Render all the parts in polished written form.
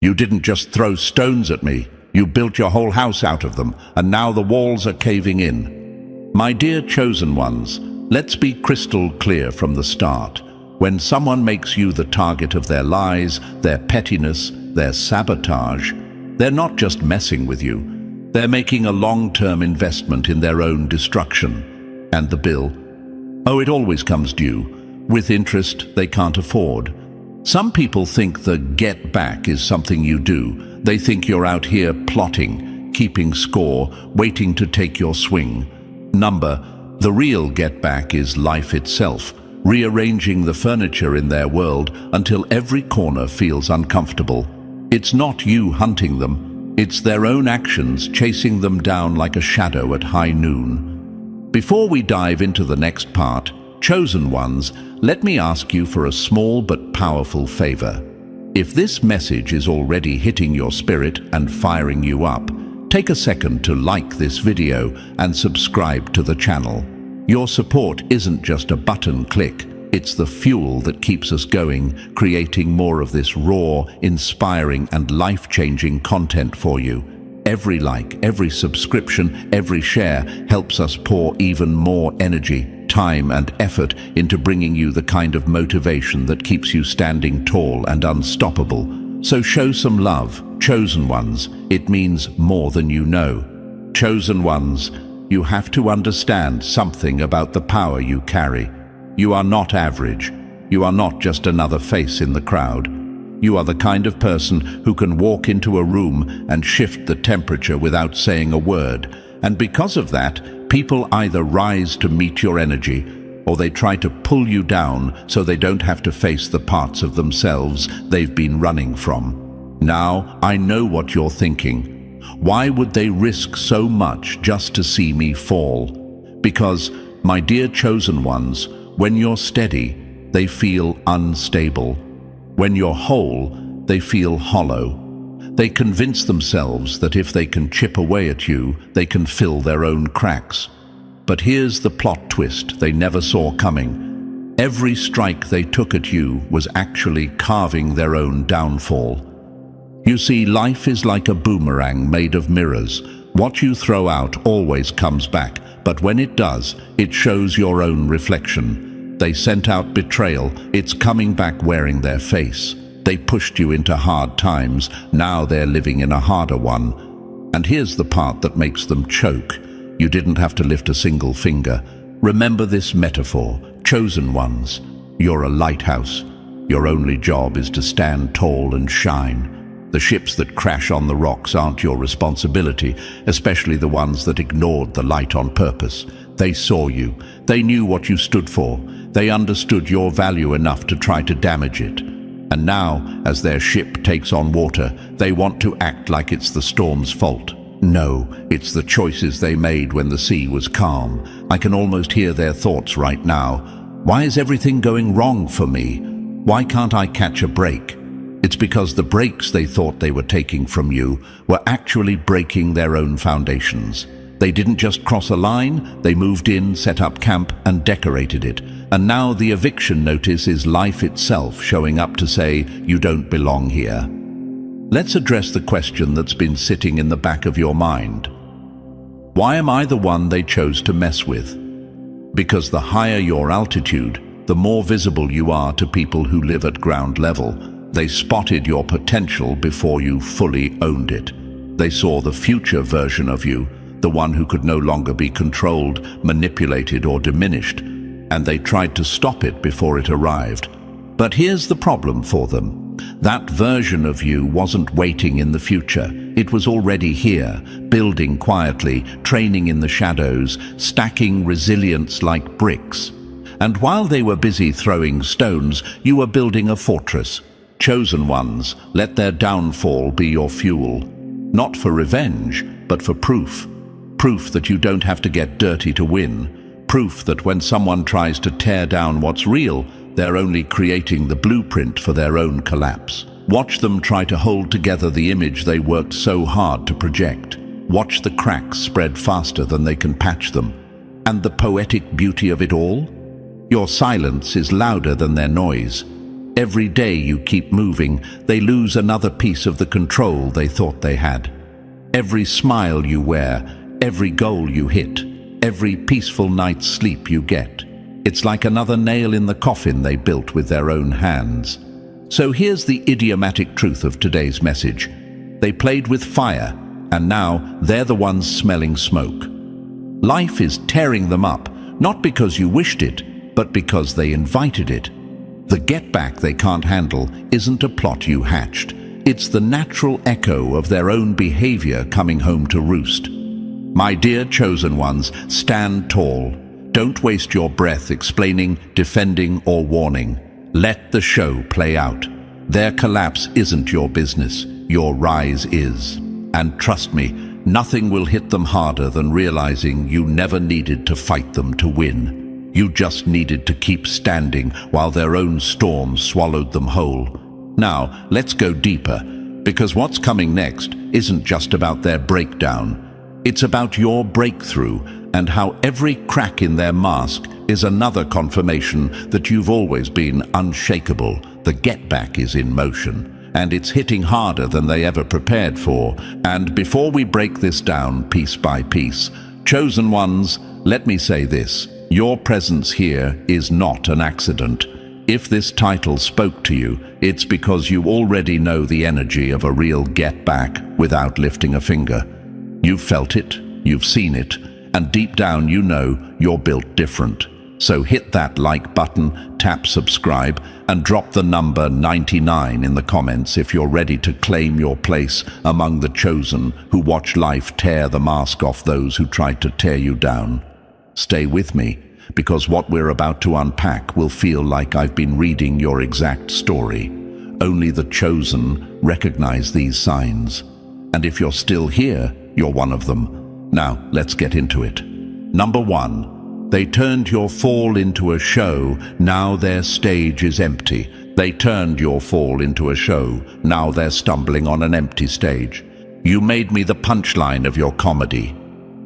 You didn't just throw stones at me. You built your whole house out of them, and now the walls are caving in. My dear chosen ones, let's be crystal clear from the start. When someone makes you the target of their lies, their pettiness, their sabotage, they're not just messing with you. They're making a long-term investment in their own destruction. And the bill? Oh, it always comes due, with interest they can't afford. Some people think the get back is something you do. They think you're out here plotting, keeping score, waiting to take your swing. The real get back is life itself, rearranging the furniture in their world until every corner feels uncomfortable. It's not you hunting them, it's their own actions chasing them down like a shadow at high noon. Before we dive into the next part, chosen ones, let me ask you for a small but powerful favor. If this message is already hitting your spirit and firing you up, take a second to like this video and subscribe to the channel. Your support isn't just a button click, it's the fuel that keeps us going, creating more of this raw, inspiring and life-changing content for you. Every like, every subscription, every share helps us pour even more energy, time and effort into bringing you the kind of motivation that keeps you standing tall and unstoppable. So show some love, chosen ones. It means more than you know. Chosen ones, you have to understand something about the power you carry. You are not average. You are not just another face in the crowd. You are the kind of person who can walk into a room and shift the temperature without saying a word. And because of that, people either rise to meet your energy, or they try to pull you down so they don't have to face the parts of themselves they've been running from. Now, I know what you're thinking. Why would they risk so much just to see me fall? Because, my dear chosen ones, when you're steady, they feel unstable. When you're whole, they feel hollow. They convince themselves that if they can chip away at you, they can fill their own cracks. But here's the plot twist they never saw coming. Every strike they took at you was actually carving their own downfall. You see, life is like a boomerang made of mirrors. What you throw out always comes back, but when it does, it shows your own reflection. They sent out betrayal, it's coming back wearing their face. They pushed you into hard times, now they're living in a harder one. And here's the part that makes them choke. You didn't have to lift a single finger. Remember this metaphor, chosen ones. You're a lighthouse. Your only job is to stand tall and shine. The ships that crash on the rocks aren't your responsibility, especially the ones that ignored the light on purpose. They saw you. They knew what you stood for. They understood your value enough to try to damage it. And now, as their ship takes on water, they want to act like it's the storm's fault. No, it's the choices they made when the sea was calm. I can almost hear their thoughts right now. Why is everything going wrong for me? Why can't I catch a break? It's because the breaks they thought they were taking from you were actually breaking their own foundations. They didn't just cross a line, they moved in, set up camp, and decorated it. And now the eviction notice is life itself showing up to say, you don't belong here. Let's address the question that's been sitting in the back of your mind. Why am I the one they chose to mess with? Because the higher your altitude, the more visible you are to people who live at ground level. They spotted your potential before you fully owned it. They saw the future version of you, the one who could no longer be controlled, manipulated, or diminished, and they tried to stop it before it arrived. But here's the problem for them. That version of you wasn't waiting in the future. It was already here, building quietly, training in the shadows, stacking resilience like bricks. And while they were busy throwing stones, you were building a fortress. Chosen ones, let their downfall be your fuel. Not for revenge, but for proof. Proof that you don't have to get dirty to win. Proof that when someone tries to tear down what's real, they're only creating the blueprint for their own collapse. Watch them try to hold together the image they worked so hard to project. Watch the cracks spread faster than they can patch them. And the poetic beauty of it all? Your silence is louder than their noise. Every day you keep moving, they lose another piece of the control they thought they had. Every smile you wear, every goal you hit, every peaceful night's sleep you get, it's like another nail in the coffin they built with their own hands. So here's the idiomatic truth of today's message. They played with fire, and now they're the ones smelling smoke. Life is tearing them up, not because you wished it, but because they invited it. The get-back they can't handle isn't a plot you hatched. It's the natural echo of their own behavior coming home to roost. My dear chosen ones, stand tall. Don't waste your breath explaining, defending, or warning. Let the show play out. Their collapse isn't your business. Your rise is. And trust me, nothing will hit them harder than realizing you never needed to fight them to win. You just needed to keep standing while their own storm swallowed them whole. Now, let's go deeper, because what's coming next isn't just about their breakdown. It's about your breakthrough and how every crack in their mask is another confirmation that you've always been unshakable. The get-back is in motion, and it's hitting harder than they ever prepared for. And before we break this down piece by piece, chosen ones, let me say this. Your presence here is not an accident. If this title spoke to you, it's because you already know the energy of a real get-back without lifting a finger. You've felt it, you've seen it, and deep down you know you're built different. So hit that like button, tap subscribe, and drop the number 99 in the comments if you're ready to claim your place among the chosen who watch life tear the mask off those who tried to tear you down. Stay with me, because what we're about to unpack will feel like I've been reading your exact story. Only the chosen recognize these signs. And if you're still here, you're one of them. Now, let's get into it. Number 1. They turned your fall into a show, now their stage is empty. They turned your fall into a show, now they're stumbling on an empty stage. You made me the punchline of your comedy.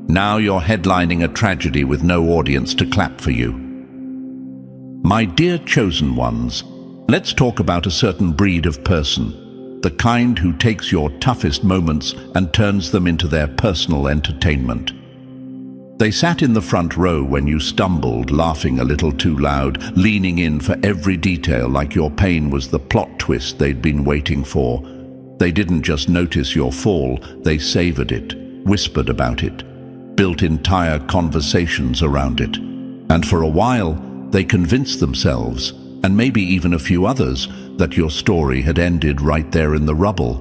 Now you're headlining a tragedy with no audience to clap for you. My dear chosen ones, let's talk about a certain breed of person, the kind who takes your toughest moments and turns them into their personal entertainment. They sat in the front row when you stumbled, laughing a little too loud, leaning in for every detail like your pain was the plot twist they'd been waiting for. They didn't just notice your fall, they savored it, whispered about it, built entire conversations around it. And for a while, they convinced themselves, and maybe even a few others, that your story had ended right there in the rubble.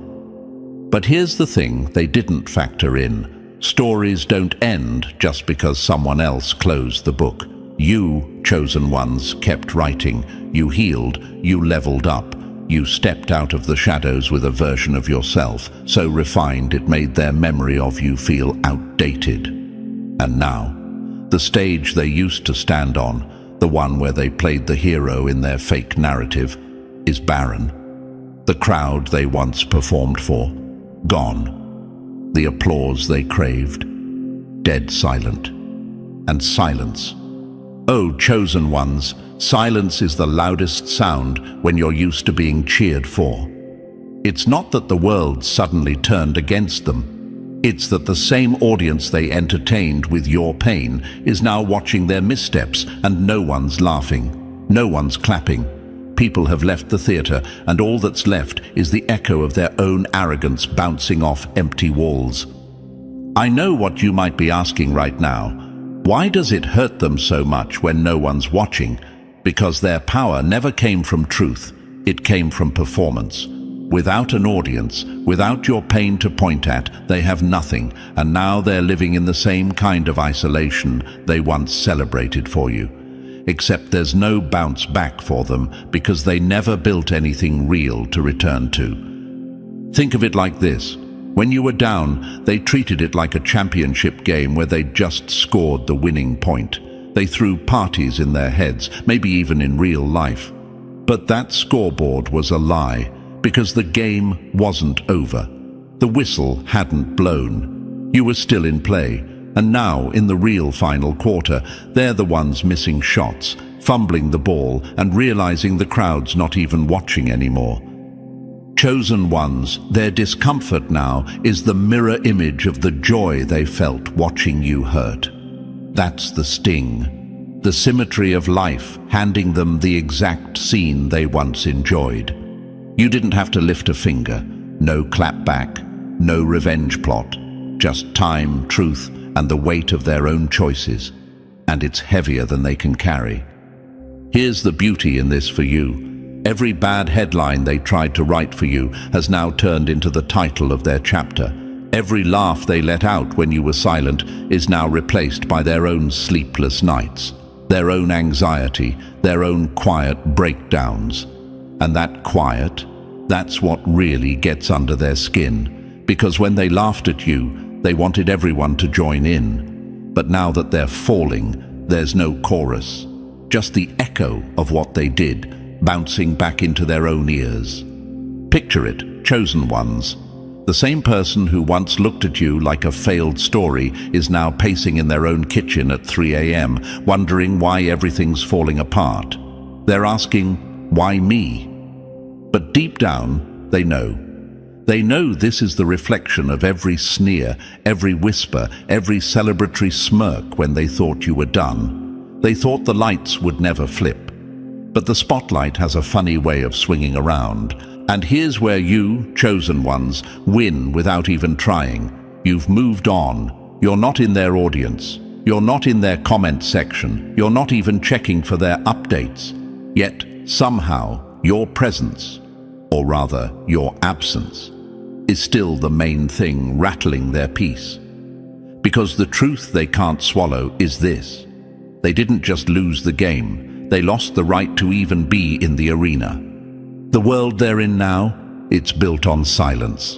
But here's the thing they didn't factor in. Stories don't end just because someone else closed the book. You, chosen ones, kept writing. You healed, you leveled up. You stepped out of the shadows with a version of yourself, so refined it made their memory of you feel outdated. And now, the stage they used to stand on, the one where they played the hero in their fake narrative, is barren. The crowd they once performed for, gone. The applause they craved, dead silent. And silence. Oh, chosen ones, silence is the loudest sound when you're used to being cheered for. It's not that the world suddenly turned against them. It's that the same audience they entertained with your pain is now watching their missteps, and no one's laughing, no one's clapping. People have left the theater, and all that's left is the echo of their own arrogance bouncing off empty walls. I know what you might be asking right now. Why does it hurt them so much when no one's watching? Because their power never came from truth, it came from performance. Without an audience, without your pain to point at, they have nothing, and now they're living in the same kind of isolation they once celebrated for you. Except there's no bounce back for them because they never built anything real to return to. Think of it like this. When you were down, they treated it like a championship game where they just scored the winning point. They threw parties in their heads, maybe even in real life. But that scoreboard was a lie, because the game wasn't over. The whistle hadn't blown. You were still in play. And now, in the real final quarter, they're the ones missing shots, fumbling the ball and realizing the crowd's not even watching anymore. Chosen ones, their discomfort now is the mirror image of the joy they felt watching you hurt. That's the sting, the symmetry of life handing them the exact scene they once enjoyed. You didn't have to lift a finger, no clapback, no revenge plot, just time, truth, and the weight of their own choices. And it's heavier than they can carry. Here's the beauty in this for you. Every bad headline they tried to write for you has now turned into the title of their chapter. Every laugh they let out when you were silent is now replaced by their own sleepless nights, their own anxiety, their own quiet breakdowns. And that quiet, that's what really gets under their skin. Because when they laughed at you, they wanted everyone to join in. But now that they're falling, there's no chorus, just the echo of what they did, bouncing back into their own ears. Picture it, chosen ones. The same person who once looked at you like a failed story is now pacing in their own kitchen at 3 a.m., wondering why everything's falling apart. They're asking, why me? But deep down, they know. They know this is the reflection of every sneer, every whisper, every celebratory smirk when they thought you were done. They thought the lights would never flip. But the spotlight has a funny way of swinging around. And here's where you, chosen ones, win without even trying. You've moved on. You're not in their audience. You're not in their comment section. You're not even checking for their updates. Yet, somehow, your presence, or rather, your absence, is still the main thing rattling their peace. Because the truth they can't swallow is this. They didn't just lose the game. They lost the right to even be in the arena. The world they're in now, it's built on silence.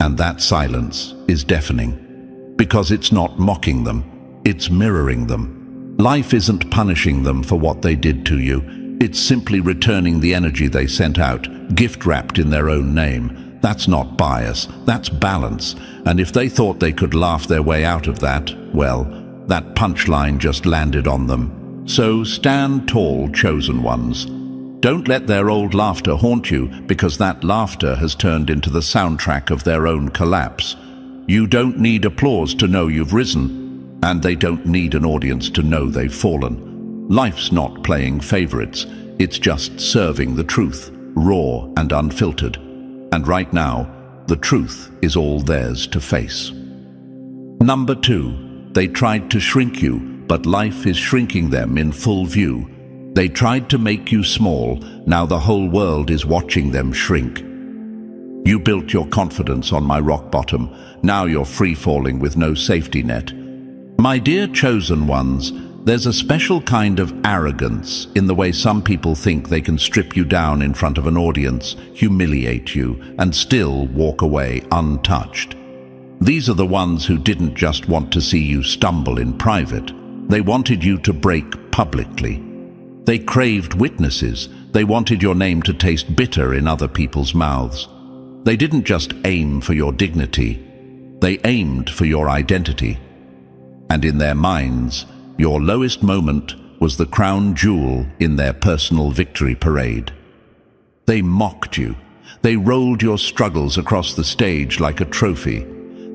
And that silence is deafening. Because it's not mocking them, it's mirroring them. Life isn't punishing them for what they did to you. It's simply returning the energy they sent out, gift-wrapped in their own name. That's not bias, that's balance. And if they thought they could laugh their way out of that, well, that punchline just landed on them. So stand tall, chosen ones. Don't let their old laughter haunt you, because that laughter has turned into the soundtrack of their own collapse. You don't need applause to know you've risen, and they don't need an audience to know they've fallen. Life's not playing favorites, it's just serving the truth, raw and unfiltered. And right now, the truth is all theirs to face. Number 2, they tried to shrink you, but life is shrinking them in full view. They tried to make you small, now the whole world is watching them shrink. You built your confidence on my rock bottom, now you're free-falling with no safety net. My dear chosen ones, there's a special kind of arrogance in the way some people think they can strip you down in front of an audience, humiliate you, and still walk away untouched. These are the ones who didn't just want to see you stumble in private. They wanted you to break publicly. They craved witnesses. They wanted your name to taste bitter in other people's mouths. They didn't just aim for your dignity. They aimed for your identity. And in their minds, your lowest moment was the crown jewel in their personal victory parade. They mocked you. They rolled your struggles across the stage like a trophy.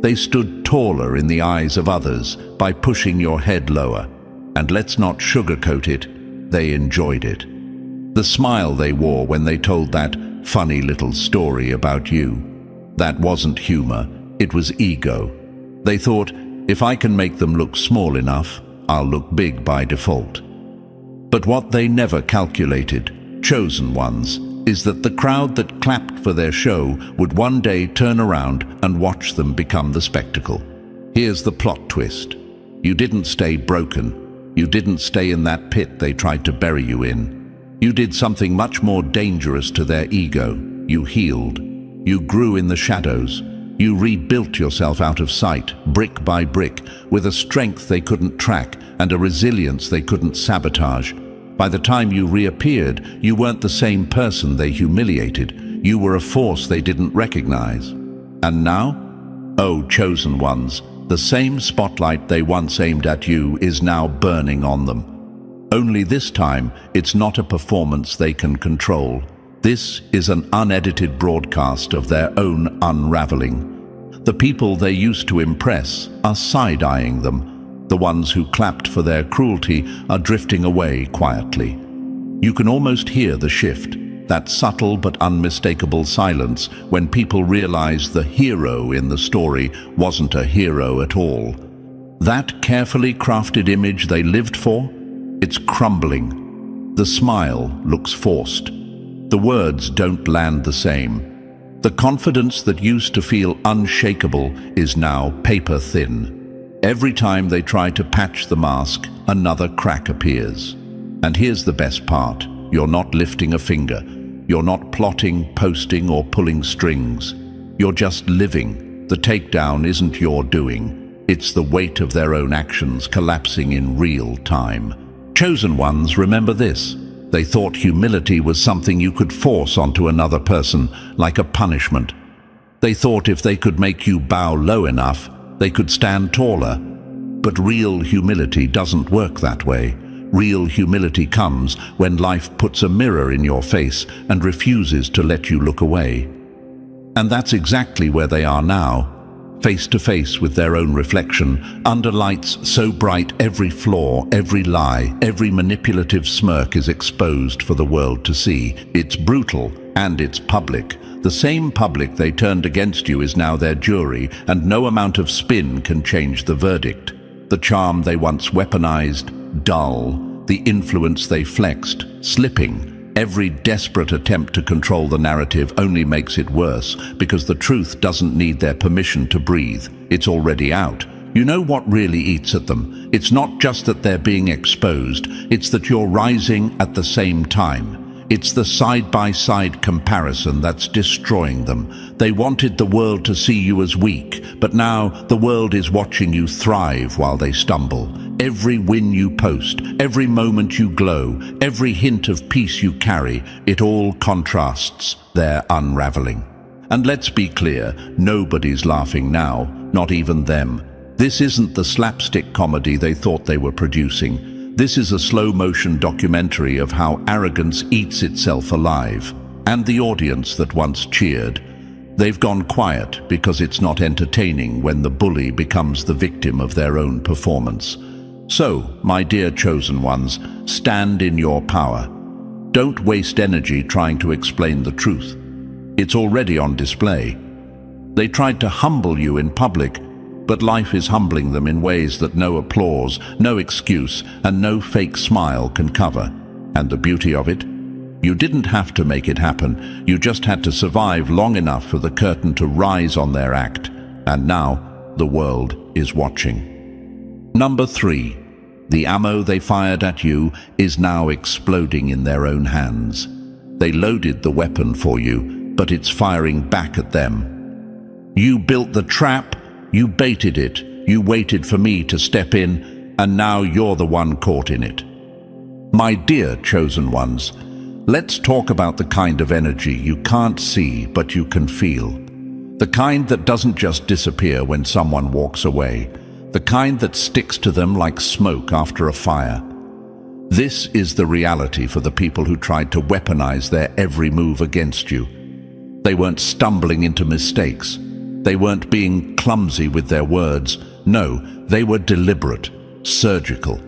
They stood taller in the eyes of others by pushing your head lower. And let's not sugarcoat it, they enjoyed it. The smile they wore when they told that funny little story about you. That wasn't humor, it was ego. They thought, if I can make them look small enough, I'll look big by default. But what they never calculated, chosen ones, is that the crowd that clapped for their show would one day turn around and watch them become the spectacle. Here's the plot twist. You didn't stay broken. You didn't stay in that pit they tried to bury you in. You did something much more dangerous to their ego. You healed. You grew in the shadows. You rebuilt yourself out of sight, brick by brick, with a strength they couldn't track and a resilience they couldn't sabotage. By the time you reappeared, you weren't the same person they humiliated. You were a force they didn't recognize. And now? Oh, chosen ones, the same spotlight they once aimed at you is now burning on them. Only this time, it's not a performance they can control. This is an unedited broadcast of their own unraveling. The people they used to impress are side-eyeing them. The ones who clapped for their cruelty are drifting away quietly. You can almost hear the shift, that subtle but unmistakable silence when people realize the hero in the story wasn't a hero at all. That carefully crafted image they lived for, it's crumbling. The smile looks forced. The words don't land the same. The confidence that used to feel unshakable is now paper thin. Every time they try to patch the mask, another crack appears. And here's the best part. You're not lifting a finger. You're not plotting, posting, or pulling strings. You're just living. The takedown isn't your doing. It's the weight of their own actions collapsing in real time. Chosen ones remember this. They thought humility was something you could force onto another person, like a punishment. They thought if they could make you bow low enough, they could stand taller. But real humility doesn't work that way. Real humility comes when life puts a mirror in your face and refuses to let you look away. And that's exactly where they are now, face to face with their own reflection, under lights so bright every flaw, every lie, every manipulative smirk is exposed for the world to see. It's brutal and it's public. The same public they turned against you is now their jury, and no amount of spin can change the verdict. The charm they once weaponized, dull. The influence they flexed, slipping. Every desperate attempt to control the narrative only makes it worse, because the truth doesn't need their permission to breathe. It's already out. You know what really eats at them? It's not just that they're being exposed, it's that you're rising at the same time. It's the side-by-side comparison that's destroying them. They wanted the world to see you as weak, but now the world is watching you thrive while they stumble. Every win you post, every moment you glow, every hint of peace you carry, it all contrasts their unraveling. And let's be clear, nobody's laughing now, not even them. This isn't the slapstick comedy they thought they were producing. This is a slow-motion documentary of how arrogance eats itself alive. And the audience that once cheered, they've gone quiet because it's not entertaining when the bully becomes the victim of their own performance. So, my dear chosen ones, stand in your power. Don't waste energy trying to explain the truth. It's already on display. They tried to humble you in public, but life is humbling them in ways that no applause, no excuse, and no fake smile can cover. And the beauty of it? You didn't have to make it happen. You just had to survive long enough for the curtain to rise on their act. And now, the world is watching. Number 3. The ammo they fired at you is now exploding in their own hands. They loaded the weapon for you, but it's firing back at them. You built the trap. You baited it, you waited for me to step in, and now you're the one caught in it. My dear chosen ones, let's talk about the kind of energy you can't see but you can feel. The kind that doesn't just disappear when someone walks away. The kind that sticks to them like smoke after a fire. This is the reality for the people who tried to weaponize their every move against you. They weren't stumbling into mistakes. They weren't being clumsy with their words. No, they were deliberate, surgical.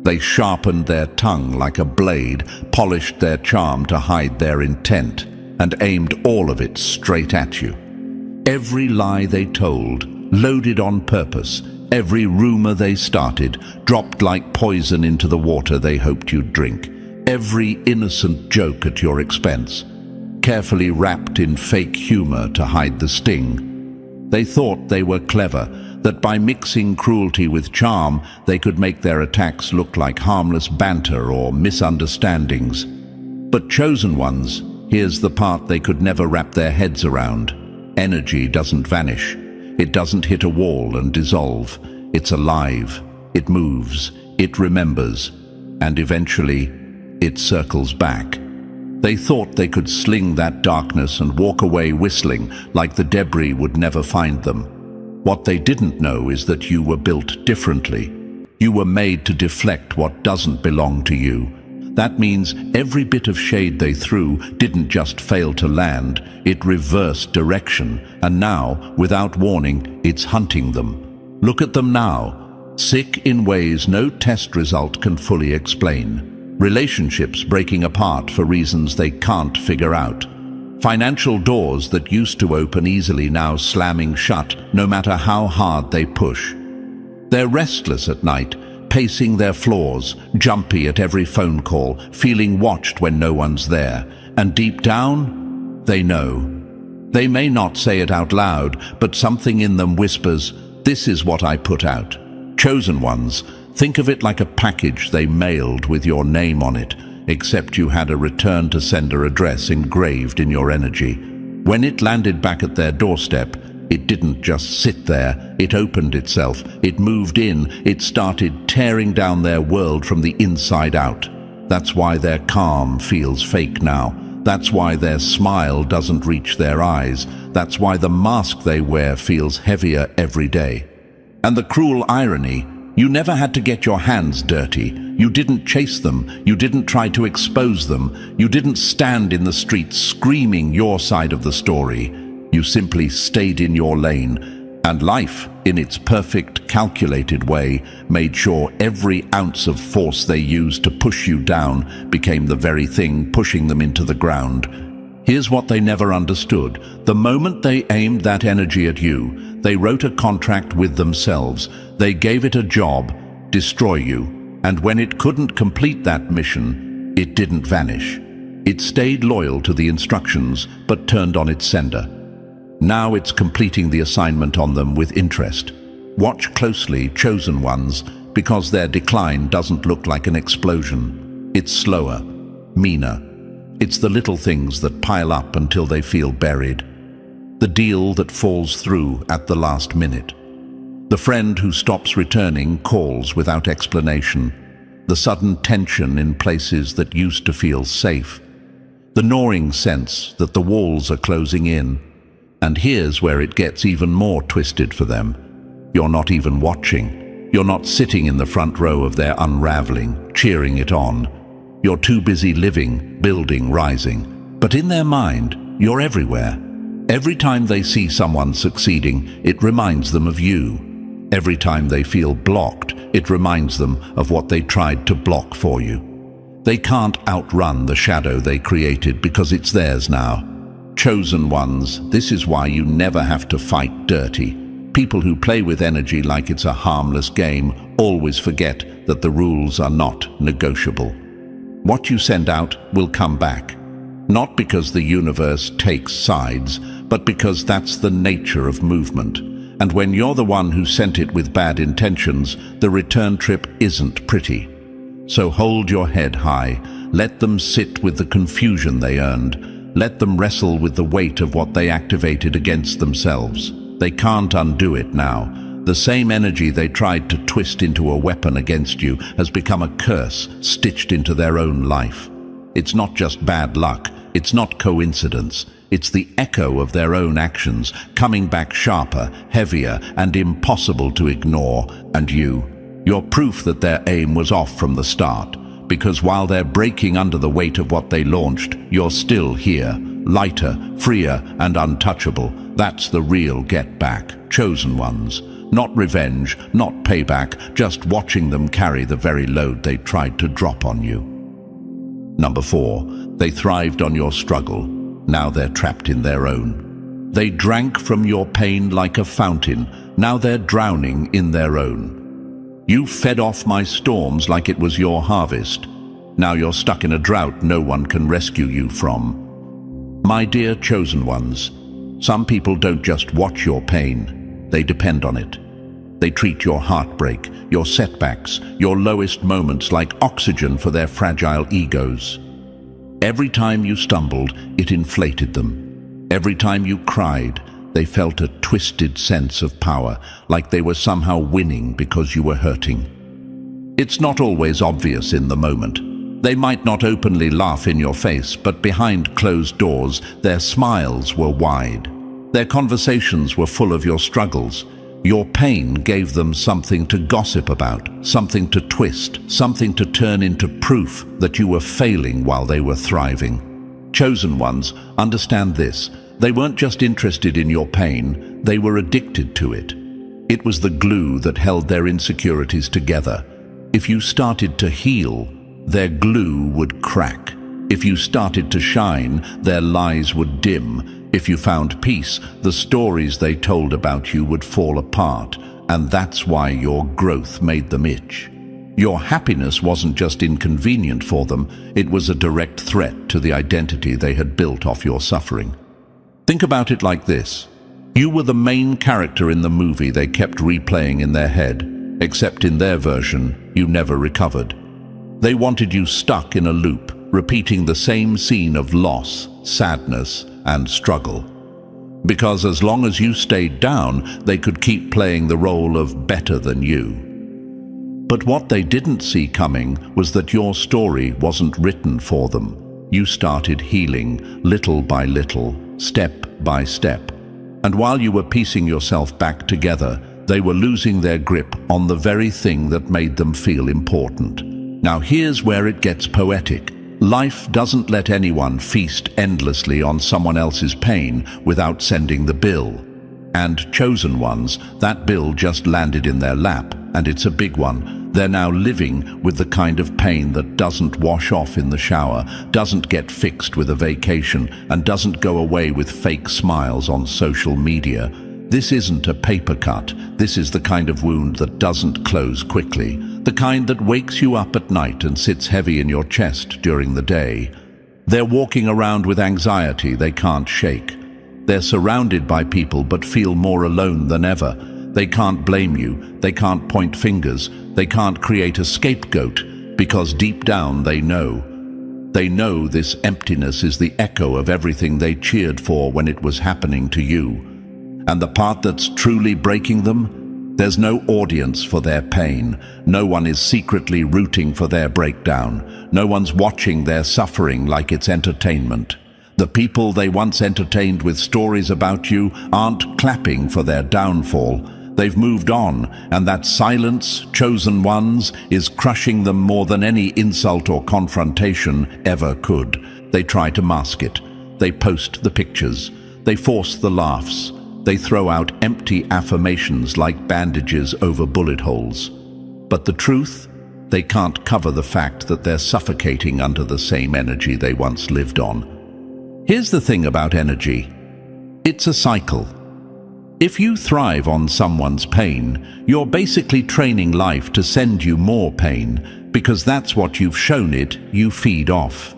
They sharpened their tongue like a blade, polished their charm to hide their intent, and aimed all of it straight at you. Every lie they told, loaded on purpose, every rumor they started, dropped like poison into the water they hoped you'd drink. Every innocent joke at your expense, carefully wrapped in fake humor to hide the sting. They thought they were clever, that by mixing cruelty with charm, they could make their attacks look like harmless banter or misunderstandings. But chosen ones, here's the part they could never wrap their heads around. Energy doesn't vanish. It doesn't hit a wall and dissolve. It's alive. It moves. It remembers. And eventually, it circles back. They thought they could sling that darkness and walk away whistling, like the debris would never find them. What they didn't know is that you were built differently. You were made to deflect what doesn't belong to you. That means every bit of shade they threw didn't just fail to land, it reversed direction, and now, without warning, it's hunting them. Look at them now, sick in ways no test result can fully explain. Relationships breaking apart for reasons they can't figure out. Financial doors that used to open easily now slamming shut, no matter how hard they push. They're restless at night, pacing their floors, jumpy at every phone call, feeling watched when no one's there. And deep down, they know. They may not say it out loud, but something in them whispers, "This is what I put out." Chosen ones, think of it like a package they mailed with your name on it, except you had a return to sender address engraved in your energy. When it landed back at their doorstep, it didn't just sit there, it opened itself, it moved in, it started tearing down their world from the inside out. That's why their calm feels fake now. That's why their smile doesn't reach their eyes. That's why the mask they wear feels heavier every day. And the cruel irony, you never had to get your hands dirty. You didn't chase them. You didn't try to expose them. You didn't stand in the streets screaming your side of the story. You simply stayed in your lane, and life, in its perfect, calculated way, made sure every ounce of force they used to push you down became the very thing pushing them into the ground. Here's what they never understood. The moment they aimed that energy at you, they wrote a contract with themselves. They gave it a job, destroy you, and when it couldn't complete that mission, it didn't vanish. It stayed loyal to the instructions, but turned on its sender. Now it's completing the assignment on them with interest. Watch closely, chosen ones, because their decline doesn't look like an explosion. It's slower, meaner. It's the little things that pile up until they feel buried. The deal that falls through at the last minute. The friend who stops returning calls without explanation. The sudden tension in places that used to feel safe. The gnawing sense that the walls are closing in. And here's where it gets even more twisted for them. You're not even watching. You're not sitting in the front row of their unraveling, cheering it on. You're too busy living, building, rising. But in their mind, you're everywhere. Every time they see someone succeeding, it reminds them of you. Every time they feel blocked, it reminds them of what they tried to block for you. They can't outrun the shadow they created because it's theirs now. Chosen ones, this is why you never have to fight dirty. People who play with energy like it's a harmless game always forget that the rules are not negotiable. What you send out will come back. Not because the universe takes sides, but because that's the nature of movement. And when you're the one who sent it with bad intentions, the return trip isn't pretty. So hold your head high. Let them sit with the confusion they earned. Let them wrestle with the weight of what they activated against themselves. They can't undo it now. The same energy they tried to twist into a weapon against you has become a curse stitched into their own life. It's not just bad luck. It's not coincidence. It's the echo of their own actions, coming back sharper, heavier, and impossible to ignore. And you're proof that their aim was off from the start. Because while they're breaking under the weight of what they launched, you're still here, lighter, freer, and untouchable. That's the real get back, chosen ones. Not revenge, not payback, just watching them carry the very load they tried to drop on you. Number 4, they thrived on your struggle. Now they're trapped in their own. They drank from your pain like a fountain. Now they're drowning in their own. You fed off my storms like it was your harvest. Now you're stuck in a drought no one can rescue you from. My dear chosen ones, some people don't just watch your pain, they depend on it. They treat your heartbreak, your setbacks, your lowest moments like oxygen for their fragile egos. Every time you stumbled, it inflated them. Every time you cried, they felt a twisted sense of power, like they were somehow winning because you were hurting. It's not always obvious in the moment. They might not openly laugh in your face, but behind closed doors, their smiles were wide. Their conversations were full of your struggles. Your pain gave them something to gossip about, something to twist, something to turn into proof that you were failing while they were thriving. Chosen ones, understand this. They weren't just interested in your pain, they were addicted to it. It was the glue that held their insecurities together. If you started to heal, their glue would crack. If you started to shine, their lies would dim. If you found peace, the stories they told about you would fall apart, and that's why your growth made them itch. Your happiness wasn't just inconvenient for them, it was a direct threat to the identity they had built off your suffering. Think about it like this. You were the main character in the movie they kept replaying in their head, except in their version, you never recovered. They wanted you stuck in a loop, repeating the same scene of loss, sadness, and struggle. Because as long as you stayed down, they could keep playing the role of better than you. But what they didn't see coming was that your story wasn't written for them. You started healing, little by little, step by step. And while you were piecing yourself back together, they were losing their grip on the very thing that made them feel important. Now here's where it gets poetic. Life doesn't let anyone feast endlessly on someone else's pain without sending the bill. And chosen ones, that bill just landed in their lap, and it's a big one. They're now living with the kind of pain that doesn't wash off in the shower, doesn't get fixed with a vacation, and doesn't go away with fake smiles on social media. This isn't a paper cut. This is the kind of wound that doesn't close quickly, the kind that wakes you up at night and sits heavy in your chest during the day. They're walking around with anxiety they can't shake. They're surrounded by people but feel more alone than ever. They can't blame you, they can't point fingers, they can't create a scapegoat, because deep down they know. They know this emptiness is the echo of everything they cheered for when it was happening to you. And the part that's truly breaking them? There's no audience for their pain. No one is secretly rooting for their breakdown. No one's watching their suffering like it's entertainment. The people they once entertained with stories about you aren't clapping for their downfall. They've moved on, and that silence, chosen ones, is crushing them more than any insult or confrontation ever could. They try to mask it. They post the pictures. They force the laughs. They throw out empty affirmations like bandages over bullet holes. But the truth? They can't cover the fact that they're suffocating under the same energy they once lived on. Here's the thing about energy. It's a cycle. If you thrive on someone's pain, you're basically training life to send you more pain, because that's what you've shown it you feed off.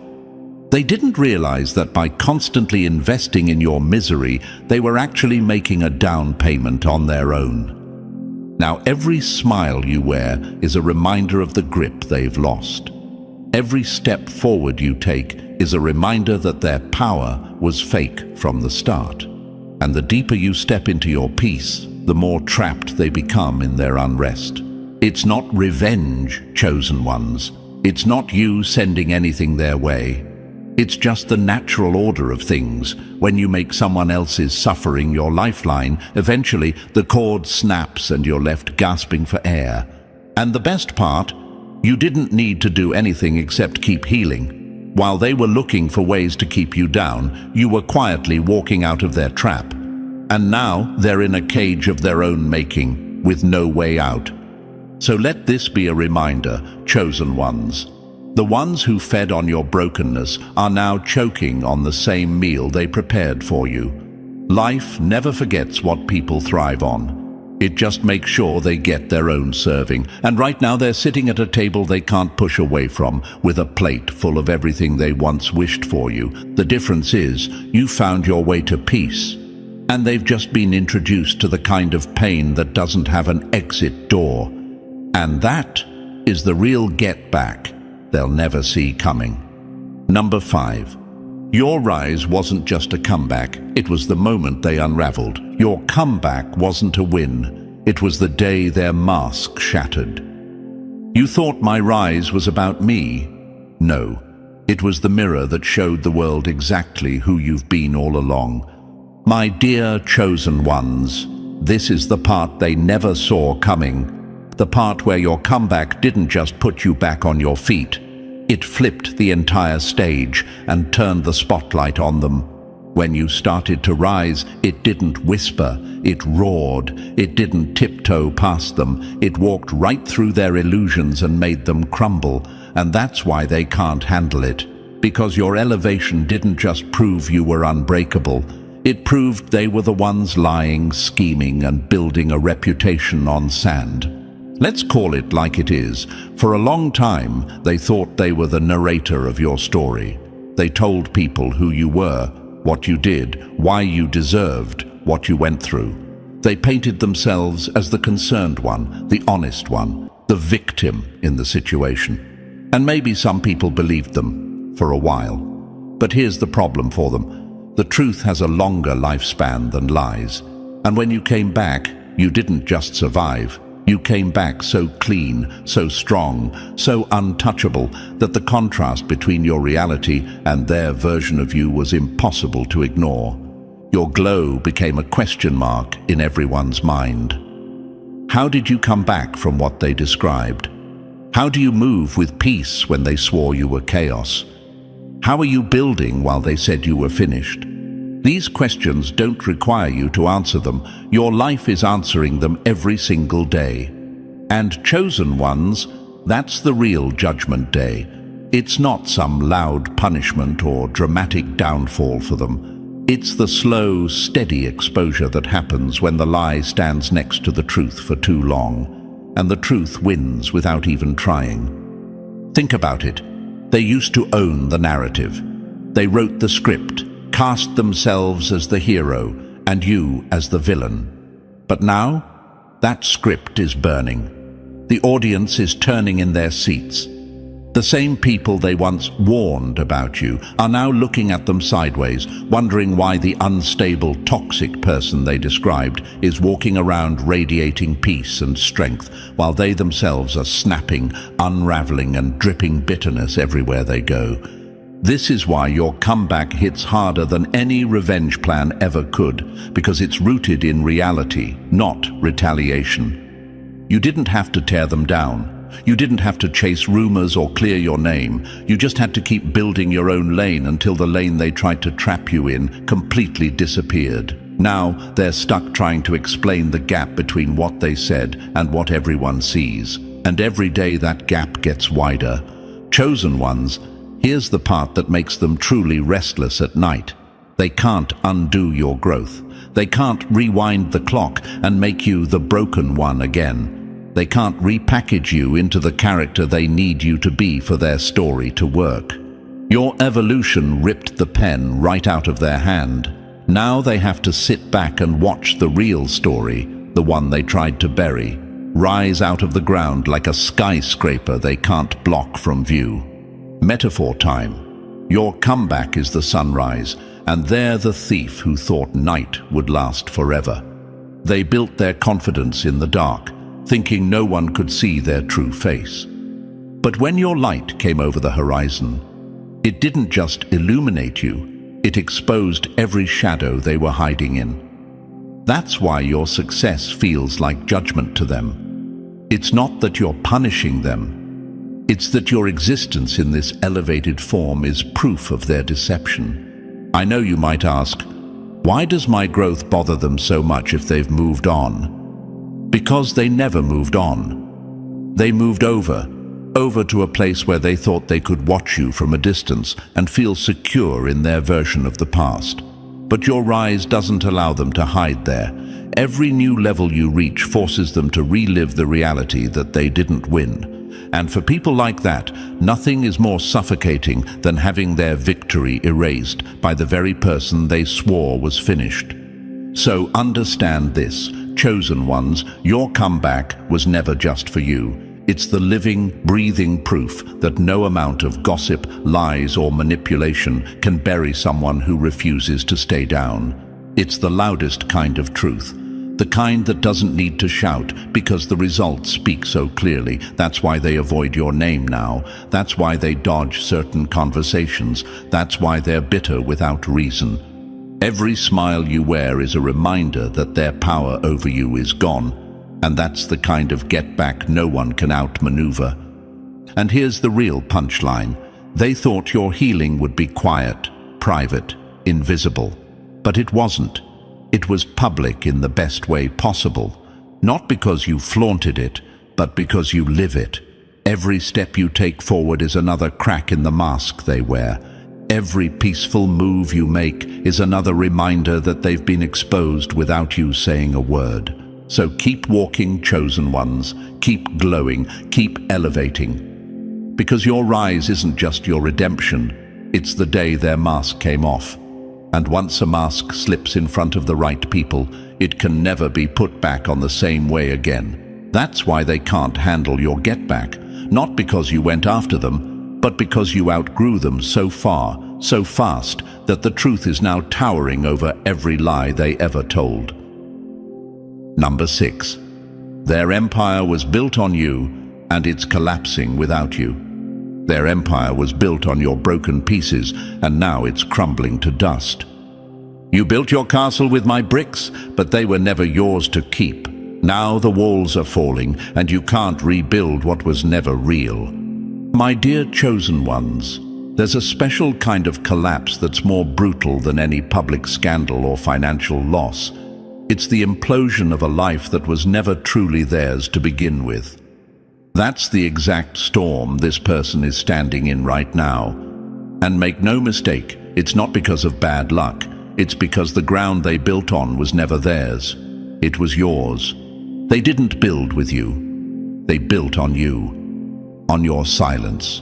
They didn't realize that by constantly investing in your misery, they were actually making a down payment on their own. Now, every smile you wear is a reminder of the grip they've lost. Every step forward you take is a reminder that their power was fake from the start. And the deeper you step into your peace, the more trapped they become in their unrest. It's not revenge, chosen ones. It's not you sending anything their way. It's just the natural order of things. When you make someone else's suffering your lifeline, eventually the cord snaps and you're left gasping for air. And the best part, you didn't need to do anything except keep healing. While they were looking for ways to keep you down, you were quietly walking out of their trap. And now they're in a cage of their own making, with no way out. So let this be a reminder, chosen ones. The ones who fed on your brokenness are now choking on the same meal they prepared for you. Life never forgets what people thrive on. It just makes sure they get their own serving. And right now they're sitting at a table they can't push away from, with a plate full of everything they once wished for you. The difference is, you found your way to peace. And they've just been introduced to the kind of pain that doesn't have an exit door. And that is the real get back they'll never see coming. Number 5. Your rise wasn't just a comeback, it was the moment they unraveled. Your comeback wasn't a win, it was the day their mask shattered. You thought my rise was about me? No, it was the mirror that showed the world exactly who you've been all along. My dear chosen ones, This is the part they never saw coming. The part where your comeback didn't just put you back on your feet. It flipped the entire stage and turned the spotlight on them. When you started to rise, it didn't whisper, it roared. It didn't tiptoe past them. It walked right through their illusions and made them crumble. And that's why they can't handle it. Because your elevation didn't just prove you were unbreakable. It proved they were the ones lying, scheming, and building a reputation on sand. Let's call it like it is. For a long time, they thought they were the narrator of your story. They told people who you were, what you did, why you deserved what you went through. They painted themselves as the concerned one, the honest one, the victim in the situation. And maybe some people believed them for a while. But here's the problem for them. The truth has a longer lifespan than lies. And when you came back, you didn't just survive. You came back so clean, so strong, so untouchable that the contrast between your reality and their version of you was impossible to ignore. Your glow became a question mark in everyone's mind. How did you come back from what they described? How do you move with peace when they swore you were chaos? How are you building while they said you were finished? These questions don't require you to answer them. Your life is answering them every single day. And chosen ones, that's the real judgment day. It's not some loud punishment or dramatic downfall for them. It's the slow, steady exposure that happens when the lie stands next to the truth for too long, and the truth wins without even trying. Think about it. They used to own the narrative. They wrote the script, cast themselves as the hero and you as the villain. But now, that script is burning. The audience is turning in their seats. The same people they once warned about you are now looking at them sideways, wondering why the unstable, toxic person they described is walking around radiating peace and strength, while they themselves are snapping, unraveling, and dripping bitterness everywhere they go. This is why your comeback hits harder than any revenge plan ever could, because it's rooted in reality, not retaliation. You didn't have to tear them down. You didn't have to chase rumors or clear your name. You just had to keep building your own lane until the lane they tried to trap you in completely disappeared. Now they're stuck trying to explain the gap between what they said and what everyone sees. And every day that gap gets wider. Chosen ones, here's the part that makes them truly restless at night. They can't undo your growth. They can't rewind the clock and make you the broken one again. They can't repackage you into the character they need you to be for their story to work. Your evolution ripped the pen right out of their hand. Now they have to sit back and watch the real story, the one they tried to bury, rise out of the ground like a skyscraper they can't block from view. Metaphor time. Your comeback is the sunrise, and they're the thief who thought night would last forever. They built their confidence in the dark, thinking no one could see their true face. But when your light came over the horizon, it didn't just illuminate you, it exposed every shadow they were hiding in. That's why your success feels like judgment to them. It's not that you're punishing them, it's that your existence in this elevated form is proof of their deception. I know you might ask, why does my growth bother them so much if they've moved on? Because they never moved on. They moved over to a place where they thought they could watch you from a distance and feel secure in their version of the past. But your rise doesn't allow them to hide there. Every new level you reach forces them to relive the reality that they didn't win. And for people like that, nothing is more suffocating than having their victory erased by the very person they swore was finished. So understand this. Chosen ones, your comeback was never just for you. It's the living, breathing proof that no amount of gossip, lies, or manipulation can bury someone who refuses to stay down. It's the loudest kind of truth, the kind that doesn't need to shout because the results speak so clearly. That's why they avoid your name now. That's why they dodge certain conversations. That's why they're bitter without reason. Every smile you wear is a reminder that their power over you is gone, and that's the kind of get-back no one can outmaneuver. And here's the real punchline. They thought your healing would be quiet, private, invisible. But it wasn't. It was public in the best way possible. Not because you flaunted it, but because you live it. Every step you take forward is another crack in the mask they wear. Every peaceful move you make is another reminder that they've been exposed without you saying a word. So keep walking, chosen ones. Keep glowing. Keep elevating. Because your rise isn't just your redemption. It's the day their mask came off. And once a mask slips in front of the right people, it can never be put back on the same way again. That's why they can't handle your get-back. Not because you went after them, but because you outgrew them so far, so fast, that the truth is now towering over every lie they ever told. Number 6. Their empire was built on you, and it's collapsing without you. Their empire was built on your broken pieces, and now it's crumbling to dust. You built your castle with my bricks, but they were never yours to keep. Now the walls are falling, and you can't rebuild what was never real. My dear chosen ones, there's a special kind of collapse that's more brutal than any public scandal or financial loss. It's the implosion of a life that was never truly theirs to begin with. That's the exact storm this person is standing in right now. And make no mistake, it's not because of bad luck. It's because the ground they built on was never theirs. It was yours. They didn't build with you. They built on you. On your silence.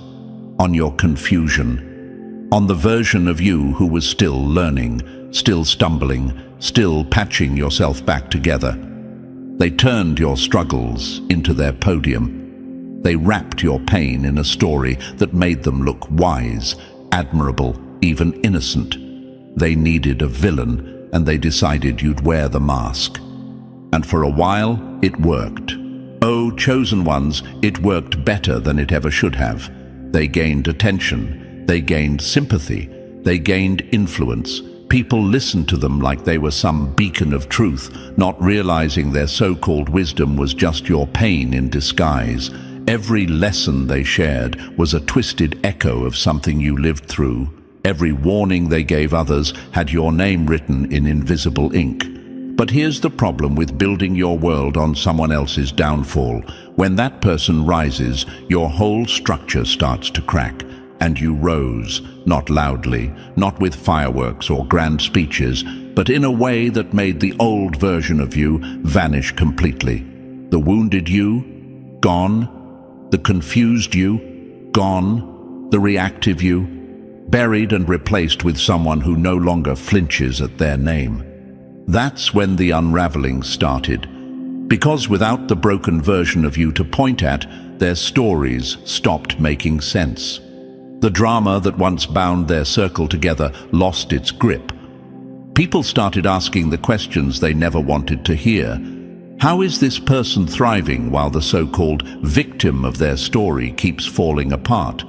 On your confusion. On the version of you who was still learning, still stumbling, still patching yourself back together. They turned your struggles into their podium. They wrapped your pain in a story that made them look wise, admirable, even innocent. They needed a villain, and they decided you'd wear the mask. And for a while, it worked. Oh, chosen ones, it worked better than it ever should have. They gained attention. They gained sympathy. They gained influence. People listened to them like they were some beacon of truth, not realizing their so-called wisdom was just your pain in disguise. Every lesson they shared was a twisted echo of something you lived through. Every warning they gave others had your name written in invisible ink. But here's the problem with building your world on someone else's downfall. When that person rises, your whole structure starts to crack. And you rose, not loudly, not with fireworks or grand speeches, but in a way that made the old version of you vanish completely. The wounded you, gone. The confused you, gone. The reactive you, buried and replaced with someone who no longer flinches at their name. That's when the unraveling started. Because without the broken version of you to point at, their stories stopped making sense. The drama that once bound their circle together lost its grip. People started asking the questions they never wanted to hear. How is this person thriving while the so-called victim of their story keeps falling apart?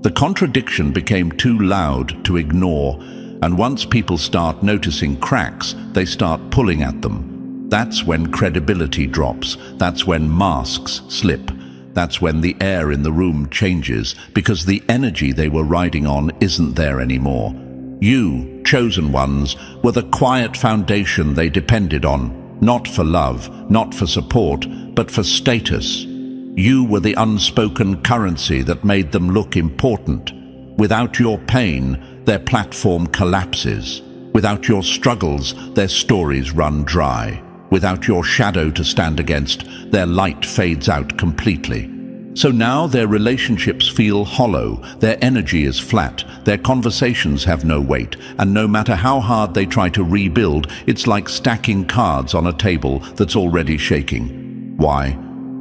The contradiction became too loud to ignore, and once people start noticing cracks, they start pulling at them. That's when credibility drops. That's when masks slip. That's when the air in the room changes, because the energy they were riding on isn't there anymore. You, chosen ones, were the quiet foundation they depended on. Not for love, not for support, but for status. You were the unspoken currency that made them look important. Without your pain, their platform collapses. Without your struggles, their stories run dry. Without your shadow to stand against, their light fades out completely. So now their relationships feel hollow, their energy is flat, their conversations have no weight, and no matter how hard they try to rebuild, it's like stacking cards on a table that's already shaking. Why?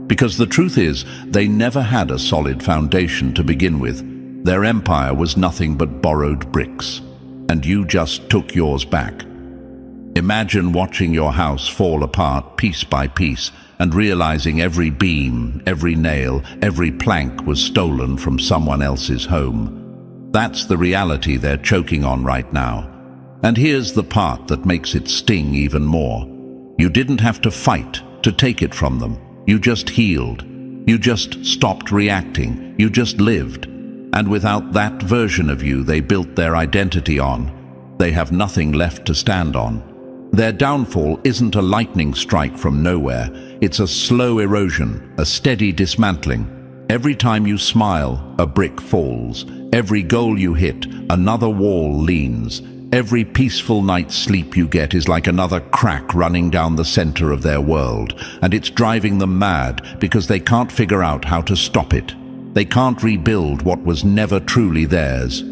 Because the truth is, they never had a solid foundation to begin with. Their empire was nothing but borrowed bricks, and you just took yours back. Imagine watching your house fall apart piece by piece, and realizing every beam, every nail, every plank was stolen from someone else's home. That's the reality they're choking on right now. And here's the part that makes it sting even more. You didn't have to fight to take it from them. You just healed. You just stopped reacting. You just lived. And without that version of you they built their identity on, they have nothing left to stand on. Their downfall isn't a lightning strike from nowhere. It's a slow erosion, a steady dismantling. Every time you smile, a brick falls. Every goal you hit, another wall leans. Every peaceful night's sleep you get is like another crack running down the center of their world, and it's driving them mad because they can't figure out how to stop it. They can't rebuild what was never truly theirs.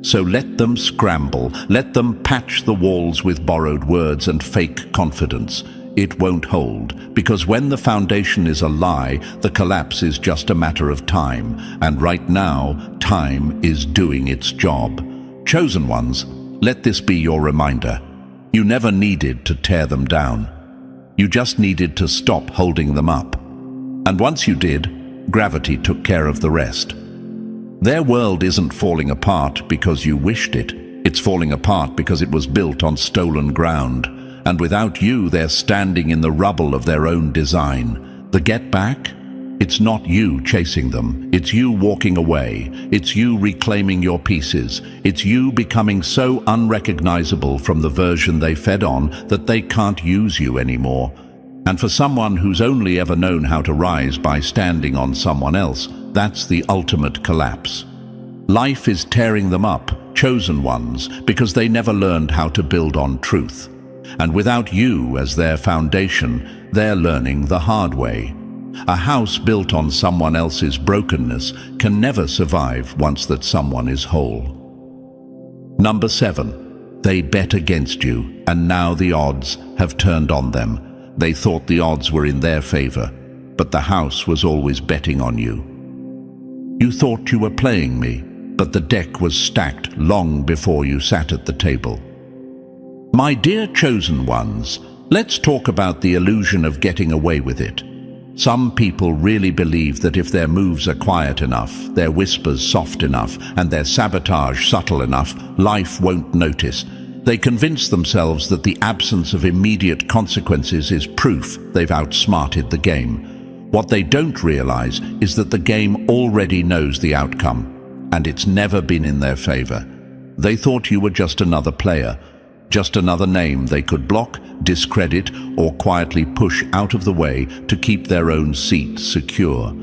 So let them scramble, let them patch the walls with borrowed words and fake confidence. It won't hold, because when the foundation is a lie, the collapse is just a matter of time, and right now, time is doing its job. Chosen ones, let this be your reminder. You never needed to tear them down. You just needed to stop holding them up. And once you did, gravity took care of the rest. Their world isn't falling apart because you wished it. It's falling apart because it was built on stolen ground. And without you, they're standing in the rubble of their own design. The get back? It's not you chasing them. It's you walking away. It's you reclaiming your pieces. It's you becoming so unrecognizable from the version they fed on that they can't use you anymore. And for someone who's only ever known how to rise by standing on someone else, that's the ultimate collapse. Life is tearing them up, chosen ones, because they never learned how to build on truth. And without you as their foundation, they're learning the hard way. A house built on someone else's brokenness can never survive once that someone is whole. Number 7. They bet against you, and now the odds have turned on them. They thought the odds were in their favor, but the house was always betting on you. You thought you were playing me, but the deck was stacked long before you sat at the table. My dear chosen ones, let's talk about the illusion of getting away with it. Some people really believe that if their moves are quiet enough, their whispers soft enough, and their sabotage subtle enough, life won't notice. They convince themselves that the absence of immediate consequences is proof they've outsmarted the game. What they don't realize is that the game already knows the outcome, and it's never been in their favor. They thought you were just another player, just another name they could block, discredit, or quietly push out of the way to keep their own seat secure.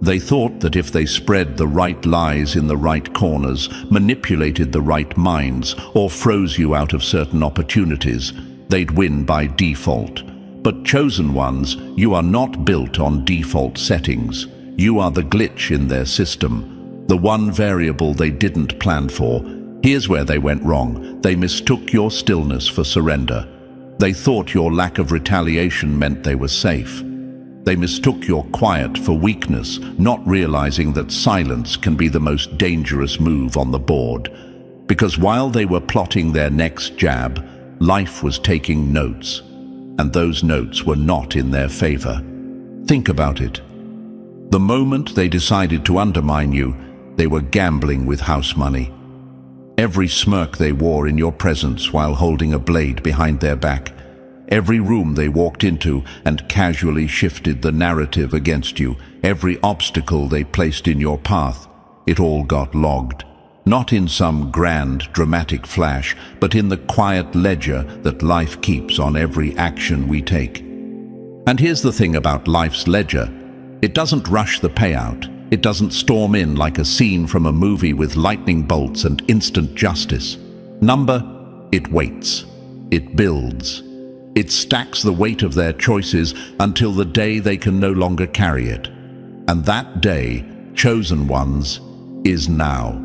They thought that if they spread the right lies in the right corners, manipulated the right minds, or froze you out of certain opportunities, they'd win by default. But chosen ones, you are not built on default settings. You are the glitch in their system, the one variable they didn't plan for. Here's where they went wrong. They mistook your stillness for surrender. They thought your lack of retaliation meant they were safe. They mistook your quiet for weakness, not realizing that silence can be the most dangerous move on the board. Because while they were plotting their next jab, life was taking notes, and those notes were not in their favor. Think about it. The moment they decided to undermine you, they were gambling with house money. Every smirk they wore in your presence while holding a blade behind their back, every room they walked into and casually shifted the narrative against you, every obstacle they placed in your path, it all got logged. Not in some grand, dramatic flash, but in the quiet ledger that life keeps on every action we take. And here's the thing about life's ledger. It doesn't rush the payout. It doesn't storm in like a scene from a movie with lightning bolts and instant justice. It waits. It builds. It stacks the weight of their choices until the day they can no longer carry it. And that day, chosen ones, is now.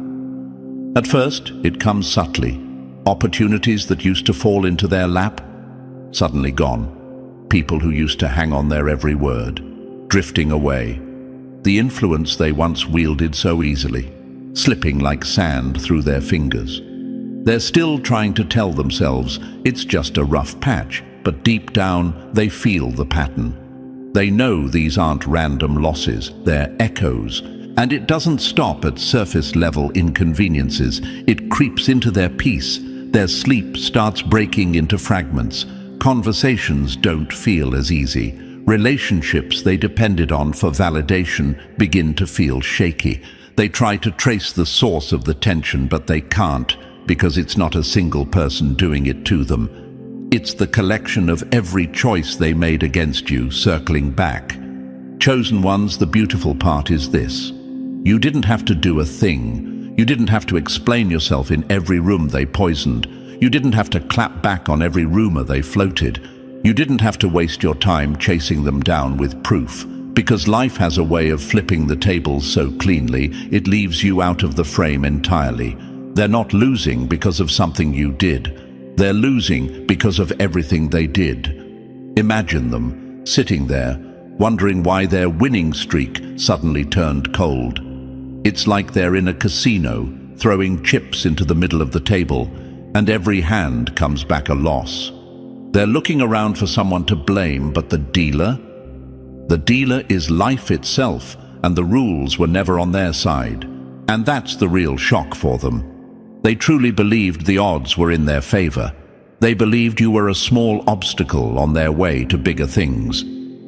At first, it comes subtly. Opportunities that used to fall into their lap, suddenly gone. People who used to hang on their every word, drifting away. The influence they once wielded so easily, slipping like sand through their fingers. They're still trying to tell themselves it's just a rough patch, but deep down they feel the pattern. They know these aren't random losses, they're echoes. And it doesn't stop at surface-level inconveniences. It creeps into their peace, their sleep starts breaking into fragments. Conversations don't feel as easy. Relationships they depended on for validation begin to feel shaky. They try to trace the source of the tension, but they can't, because it's not a single person doing it to them. It's the collection of every choice they made against you circling back. Chosen ones, the beautiful part is this. You didn't have to do a thing. You didn't have to explain yourself in every room they poisoned. You didn't have to clap back on every rumor they floated. You didn't have to waste your time chasing them down with proof, because life has a way of flipping the tables so cleanly, it leaves you out of the frame entirely. They're not losing because of something you did. They're losing because of everything they did. Imagine them sitting there, wondering why their winning streak suddenly turned cold. It's like they're in a casino, throwing chips into the middle of the table, and every hand comes back a loss. They're looking around for someone to blame, but the dealer? The dealer is life itself, and the rules were never on their side. And that's the real shock for them. They truly believed the odds were in their favor. They believed you were a small obstacle on their way to bigger things.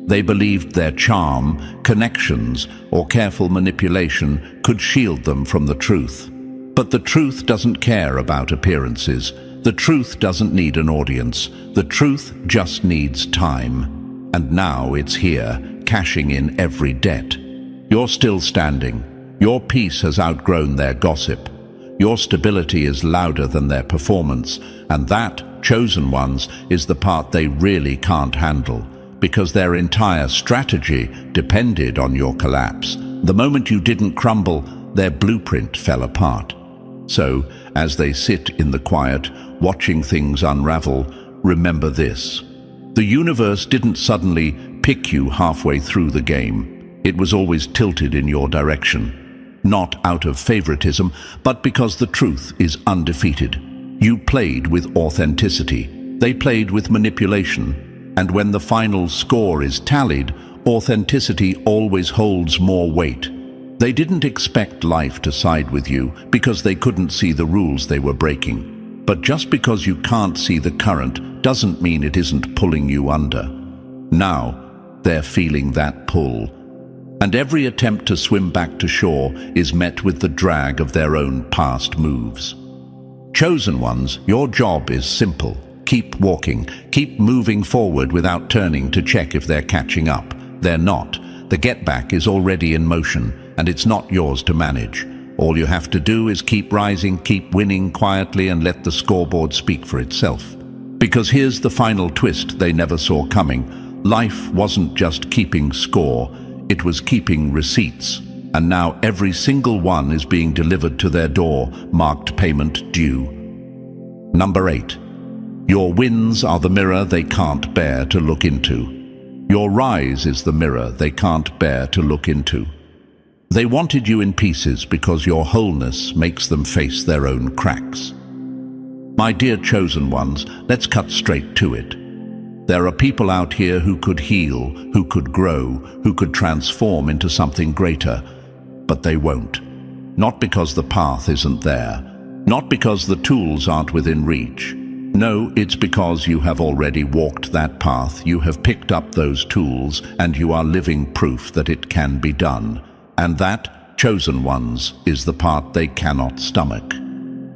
They believed their charm, connections, or careful manipulation could shield them from the truth. But the truth doesn't care about appearances. The truth doesn't need an audience. The truth just needs time. And now it's here, cashing in every debt. You're still standing. Your peace has outgrown their gossip. Your stability is louder than their performance. And that, chosen ones, is the part they really can't handle, because their entire strategy depended on your collapse. The moment you didn't crumble, their blueprint fell apart. So, as they sit in the quiet, watching things unravel, remember this. The universe didn't suddenly pick you halfway through the game. It was always tilted in your direction. Not out of favoritism, but because the truth is undefeated. You played with authenticity. They played with manipulation. And when the final score is tallied, authenticity always holds more weight. They didn't expect life to side with you because they couldn't see the rules they were breaking. But just because you can't see the current doesn't mean it isn't pulling you under. Now, they're feeling that pull. And every attempt to swim back to shore is met with the drag of their own past moves. Chosen ones, your job is simple. Keep walking, keep moving forward without turning to check if they're catching up. They're not. The get back is already in motion, and it's not yours to manage. All you have to do is keep rising, keep winning quietly, and let the scoreboard speak for itself. Because here's the final twist they never saw coming. Life wasn't just keeping score, it was keeping receipts. And now every single one is being delivered to their door, marked payment due. Number 8. Your wins are the mirror they can't bear to look into. Your rise is the mirror they can't bear to look into. They wanted you in pieces because your wholeness makes them face their own cracks. My dear chosen ones, let's cut straight to it. There are people out here who could heal, who could grow, who could transform into something greater, but they won't. Not because the path isn't there, not because the tools aren't within reach. No, it's because you have already walked that path, you have picked up those tools, and you are living proof that it can be done. And that, chosen ones, is the part they cannot stomach.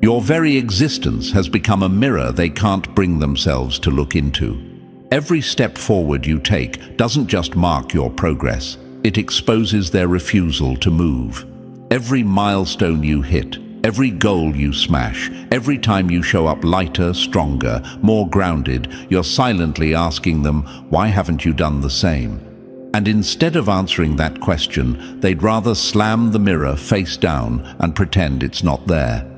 Your very existence has become a mirror they can't bring themselves to look into. Every step forward you take doesn't just mark your progress, it exposes their refusal to move. Every milestone you hit, every goal you smash, every time you show up lighter, stronger, more grounded, you're silently asking them, why haven't you done the same? And instead of answering that question, they'd rather slam the mirror face down and pretend it's not there.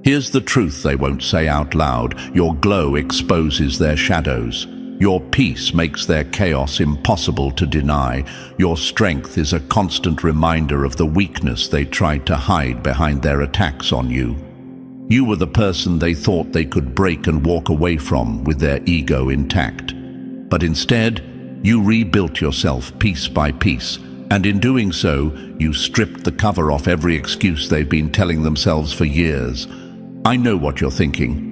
Here's the truth they won't say out loud. Your glow exposes their shadows. Your peace makes their chaos impossible to deny. Your strength is a constant reminder of the weakness they tried to hide behind their attacks on you. You were the person they thought they could break and walk away from with their ego intact. But instead, you rebuilt yourself piece by piece, and in doing so, you stripped the cover off every excuse they've been telling themselves for years. I know what you're thinking.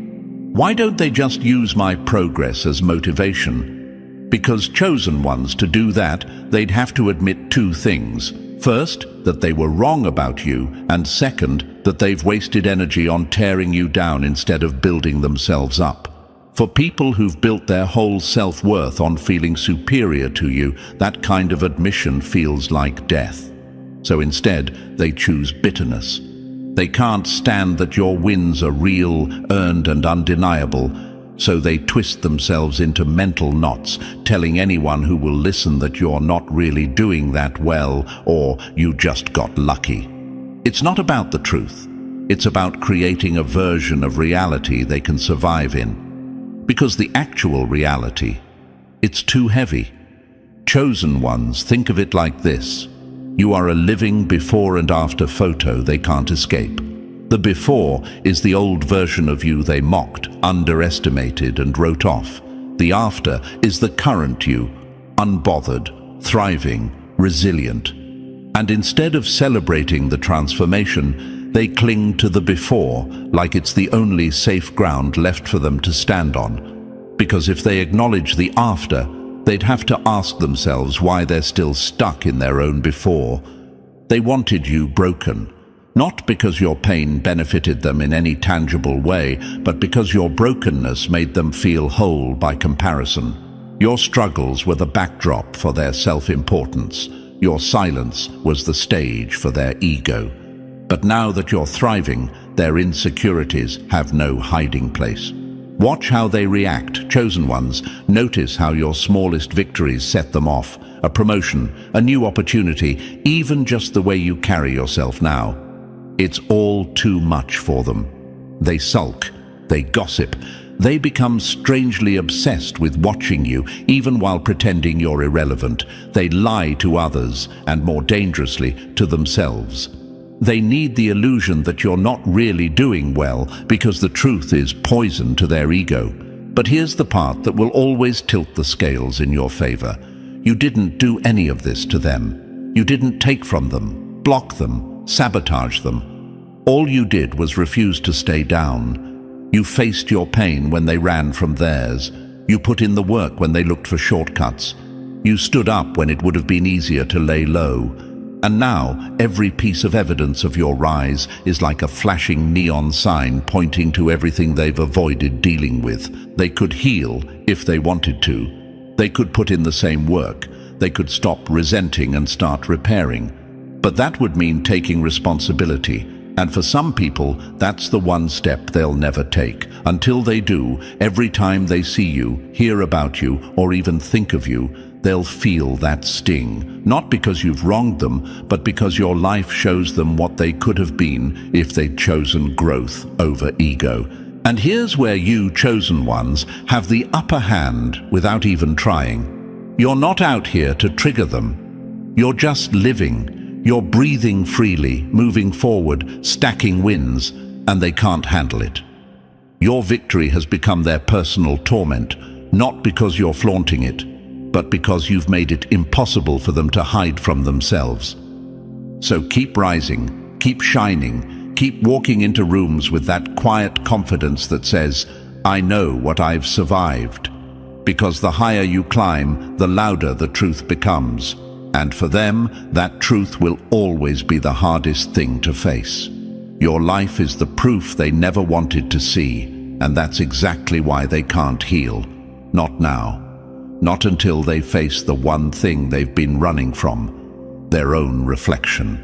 Why don't they just use my progress as motivation? Because chosen ones, to do that, they'd have to admit two things. First, that they were wrong about you, and second, that they've wasted energy on tearing you down instead of building themselves up. For people who've built their whole self-worth on feeling superior to you, that kind of admission feels like death. So instead, they choose bitterness. They can't stand that your wins are real, earned and undeniable, so they twist themselves into mental knots, telling anyone who will listen that you're not really doing that well or you just got lucky. It's not about the truth. It's about creating a version of reality they can survive in. Because the actual reality, it's too heavy. Chosen ones, think of it like this. You are a living before and after photo they can't escape. The before is the old version of you they mocked, underestimated and wrote off. The after is the current you, unbothered, thriving, resilient. And instead of celebrating the transformation, they cling to the before like it's the only safe ground left for them to stand on. Because if they acknowledge the after, they'd have to ask themselves why they're still stuck in their own before. They wanted you broken. Not because your pain benefited them in any tangible way, but because your brokenness made them feel whole by comparison. Your struggles were the backdrop for their self-importance. Your silence was the stage for their ego. But now that you're thriving, their insecurities have no hiding place. Watch how they react, chosen ones. Notice how your smallest victories set them off. A promotion, a new opportunity, even just the way you carry yourself now. It's all too much for them. They sulk, they gossip, they become strangely obsessed with watching you, even while pretending you're irrelevant. They lie to others, and more dangerously, to themselves. They need the illusion that you're not really doing well, because the truth is poison to their ego. But here's the part that will always tilt the scales in your favor. You didn't do any of this to them. You didn't take from them, block them, sabotage them. All you did was refuse to stay down. You faced your pain when they ran from theirs. You put in the work when they looked for shortcuts. You stood up when it would have been easier to lay low. And now, every piece of evidence of your rise is like a flashing neon sign pointing to everything they've avoided dealing with. They could heal if they wanted to. They could put in the same work. They could stop resenting and start repairing. But that would mean taking responsibility, and for some people, that's the one step they'll never take. Until they do, every time they see you, hear about you, or even think of you, they'll feel that sting. Not because you've wronged them, but because your life shows them what they could have been if they'd chosen growth over ego. And here's where you, chosen ones, have the upper hand without even trying. You're not out here to trigger them. You're just living. You're breathing freely, moving forward, stacking wins, and they can't handle it. Your victory has become their personal torment, not because you're flaunting it, but because you've made it impossible for them to hide from themselves. So keep rising, keep shining, keep walking into rooms with that quiet confidence that says, I know what I've survived. Because the higher you climb, the louder the truth becomes. And for them, that truth will always be the hardest thing to face. Your life is the proof they never wanted to see, and that's exactly why they can't heal. Not now. Not until they face the one thing they've been running from, their own reflection.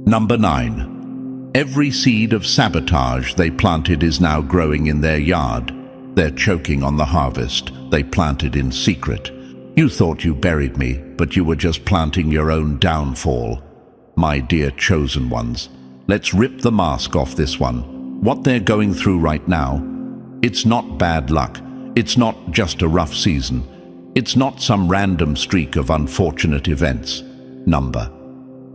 Number 9. Every seed of sabotage they planted is now growing in their yard. They're choking on the harvest they planted in secret. You thought you buried me, but you were just planting your own downfall. My dear chosen ones, let's rip the mask off this one. What they're going through right now, it's not bad luck. It's not just a rough season. It's not some random streak of unfortunate events.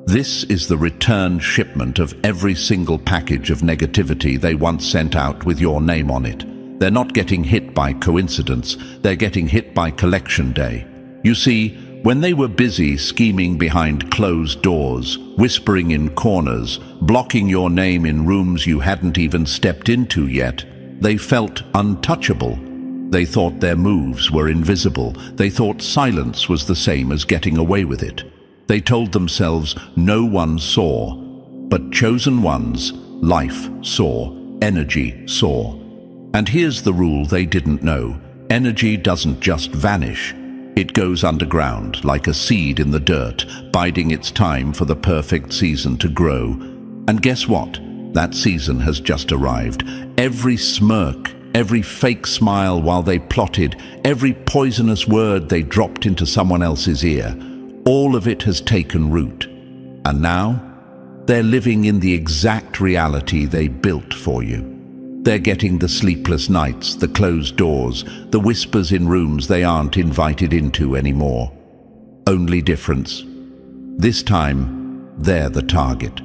This is the return shipment of every single package of negativity they once sent out with your name on it. They're not getting hit by coincidence. They're getting hit by collection day. You see, when they were busy scheming behind closed doors, whispering in corners, blocking your name in rooms you hadn't even stepped into yet, They felt untouchable. They thought their moves were invisible. They thought silence was the same as getting away with it. They told themselves no one saw. But chosen ones, life saw, energy saw. And here's the rule they didn't know. Energy doesn't just vanish. It goes underground, like a seed in the dirt, biding its time for the perfect season to grow. And guess what? That season has just arrived. Every smirk, every fake smile while they plotted, every poisonous word they dropped into someone else's ear, all of it has taken root. And now, they're living in the exact reality they built for you. They're getting the sleepless nights, the closed doors, the whispers in rooms they aren't invited into anymore. Only difference. This time, they're the target.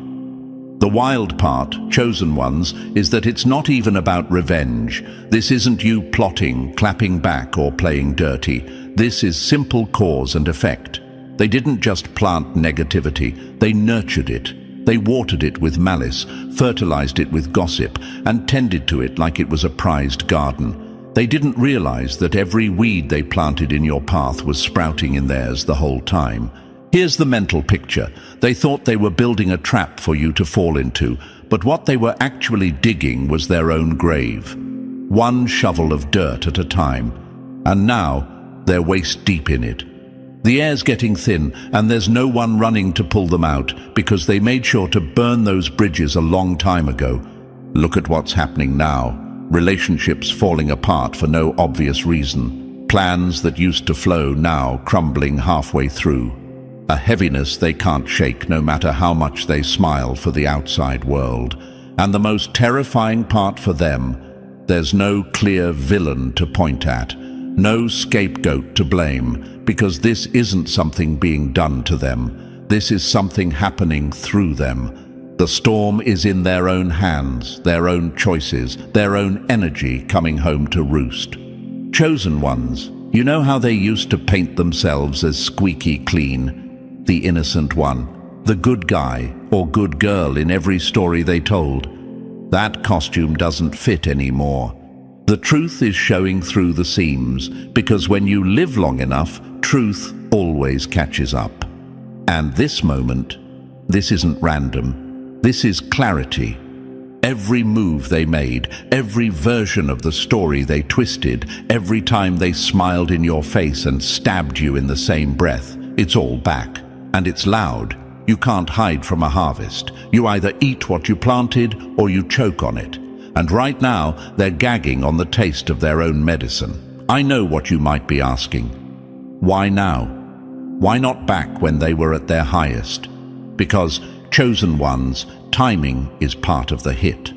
The wild part, chosen ones, is that it's not even about revenge. This isn't you plotting, clapping back, or playing dirty. This is simple cause and effect. They didn't just plant negativity, they nurtured it. They watered it with malice, fertilized it with gossip, and tended to it like it was a prized garden. They didn't realize that every weed they planted in your path was sprouting in theirs the whole time. Here's the mental picture. They thought they were building a trap for you to fall into, but what they were actually digging was their own grave. One shovel of dirt at a time. And now, they're waist deep in it. The air's getting thin, and there's no one running to pull them out, because they made sure to burn those bridges a long time ago. Look at what's happening now. Relationships falling apart for no obvious reason. Plans that used to flow now crumbling halfway through. A heaviness they can't shake no matter how much they smile for the outside world. And the most terrifying part for them, there's no clear villain to point at, no scapegoat to blame, because this isn't something being done to them. This is something happening through them. The storm is in their own hands, their own choices, their own energy coming home to roost. Chosen ones, you know how they used to paint themselves as squeaky clean? The innocent one, the good guy or good girl in every story they told. That costume doesn't fit anymore. The truth is showing through the seams, because when you live long enough, truth always catches up. And this moment, this isn't random. This is clarity. Every move they made, every version of the story they twisted, every time they smiled in your face and stabbed you in the same breath, it's all back. And it's loud. You can't hide from a harvest. You either eat what you planted or you choke on it. And right now, they're gagging on the taste of their own medicine. I know what you might be asking. Why now? Why not back when they were at their highest? Because, chosen ones, timing is part of the hit.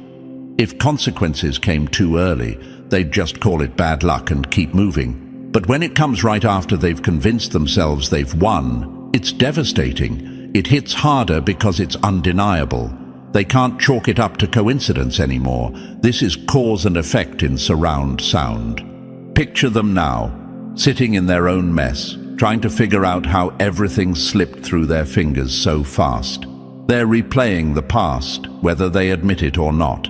If consequences came too early, they'd just call it bad luck and keep moving. But when it comes right after they've convinced themselves they've won, it's devastating. It hits harder because it's undeniable. They can't chalk it up to coincidence anymore. This is cause and effect in surround sound. Picture them now, sitting in their own mess, trying to figure out how everything slipped through their fingers so fast. They're replaying the past, whether they admit it or not.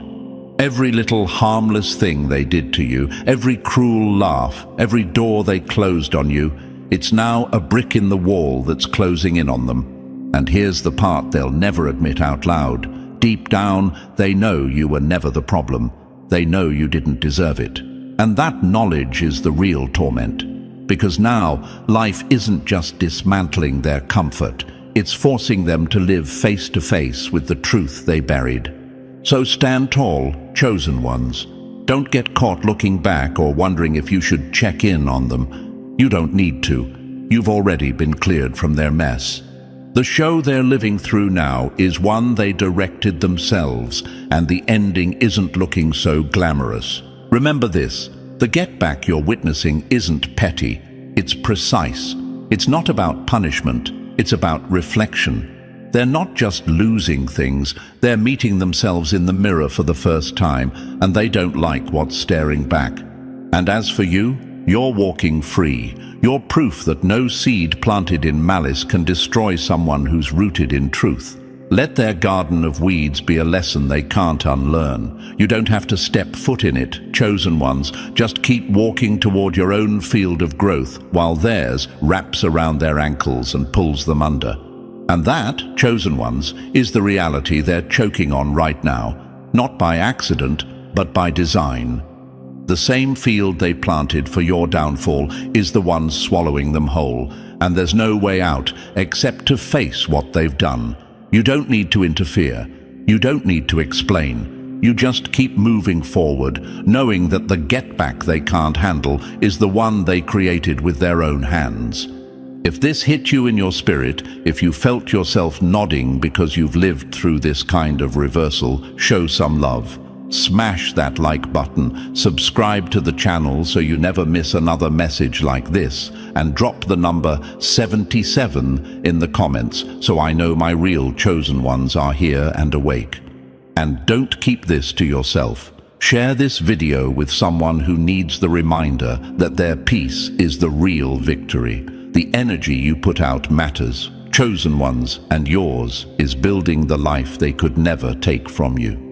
Every little harmless thing they did to you, every cruel laugh, every door they closed on you, it's now a brick in the wall that's closing in on them. And here's the part they'll never admit out loud. Deep down, they know you were never the problem. They know you didn't deserve it. And that knowledge is the real torment. Because now, life isn't just dismantling their comfort. It's forcing them to live face to face with the truth they buried. So stand tall, chosen ones. Don't get caught looking back or wondering if you should check in on them. You don't need to. You've already been cleared from their mess. The show they're living through now is one they directed themselves, and the ending isn't looking so glamorous. Remember this, the get back you're witnessing isn't petty, it's precise. It's not about punishment, it's about reflection. They're not just losing things, they're meeting themselves in the mirror for the first time, and they don't like what's staring back. And as for you, you're walking free. You're proof that no seed planted in malice can destroy someone who's rooted in truth. Let their garden of weeds be a lesson they can't unlearn. You don't have to step foot in it, chosen ones. Just keep walking toward your own field of growth while theirs wraps around their ankles and pulls them under. And that, chosen ones, is the reality they're choking on right now, not by accident, but by design. The same field they planted for your downfall is the one swallowing them whole, and there's no way out except to face what they've done. You don't need to interfere. You don't need to explain. You just keep moving forward, knowing that the get-back they can't handle is the one they created with their own hands. If this hit you in your spirit, if you felt yourself nodding because you've lived through this kind of reversal, show some love. Smash that like button, subscribe to the channel so you never miss another message like this, and drop the number 77 in the comments so I know my real chosen ones are here and awake. And don't keep this to yourself. Share this video with someone who needs the reminder that their peace is the real victory. The energy you put out matters. Chosen ones, and yours is building the life they could never take from you.